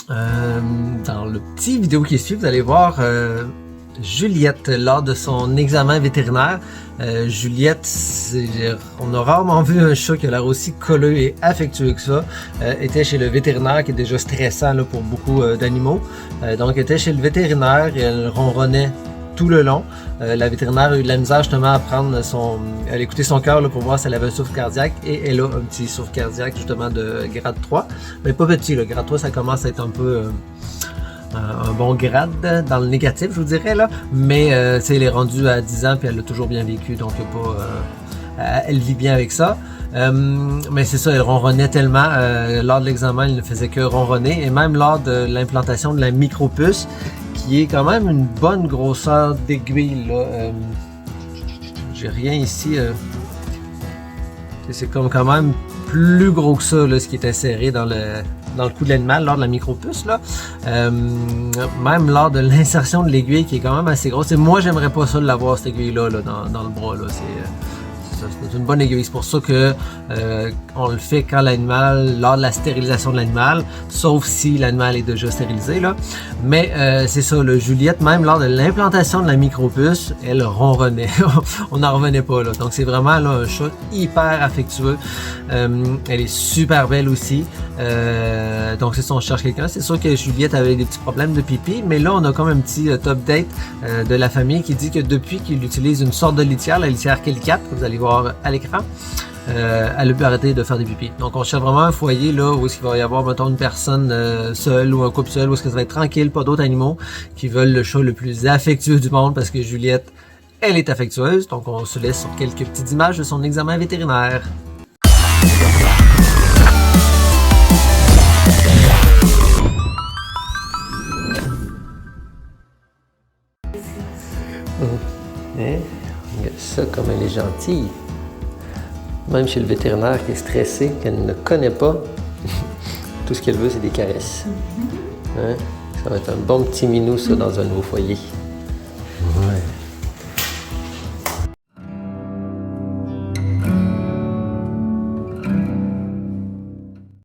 Dans le petit vidéo qui suit, vous allez voir Juliette lors de son examen vétérinaire. Juliette, on a rarement vu un chat qui a l'air aussi colleux et affectueux que ça. Était chez le vétérinaire, qui est déjà stressant là, pour beaucoup d'animaux. Donc était chez le vétérinaire et elle ronronnait tout le long. La vétérinaire a eu de la misère justement à prendre elle a écouté son cœur là, pour voir si elle avait un souffle cardiaque, et elle a un petit souffle cardiaque justement de grade 3. Mais pas petit, le grade 3 ça commence à être un peu un bon grade dans le négatif, je vous dirais là. Mais elle est rendue à 10 ans puis elle l'a toujours bien vécu, donc elle vit bien avec ça. Mais c'est ça, elle ronronnait tellement. Lors de l'examen, elle ne faisait que ronronner, et même lors de l'implantation de la micropuce, qui est quand même une bonne grosseur d'aiguille là. J'ai rien ici. C'est comme quand même plus gros que ça là, ce qui est inséré dans le cou de l'animal lors de la micropuce là. Même lors de l'insertion de l'aiguille, qui est quand même assez grosse. Et moi, j'aimerais pas ça de l'avoir, cette aiguille là, dans le bras là. C'est une bonne aiguille. C'est pour ça que on le fait quand l'animal, lors de la stérilisation de l'animal, sauf si l'animal est déjà stérilisé là. Mais c'est ça, là, Juliette, même lors de l'implantation de la micropuce, elle ronronnait. On n'en revenait pas là. Donc c'est vraiment là, un chat hyper affectueux. Elle est super belle aussi. Donc c'est ça, on cherche quelqu'un. C'est sûr que Juliette avait des petits problèmes de pipi, mais là on a comme un petit update de la famille qui dit que depuis qu'il utilise une sorte de litière, la litière Kelly-Cat, vous allez voir à l'écran, elle a pu arrêter de faire des pipis. Donc on cherche vraiment un foyer là où il va y avoir, mettons, une personne seule ou un couple seul, où est-ce que ça va être tranquille, pas d'autres animaux qui veulent le chat le plus affectueux du monde, parce que Juliette, elle est affectueuse. Donc on se laisse sur quelques petites images de son examen vétérinaire. Regarde ça, comme elle est gentille. Même chez le vétérinaire qui est stressé, qu'elle ne connaît pas, tout ce qu'elle veut, c'est des caresses. Hein? Ça va être un bon petit minou, ça, dans un nouveau foyer.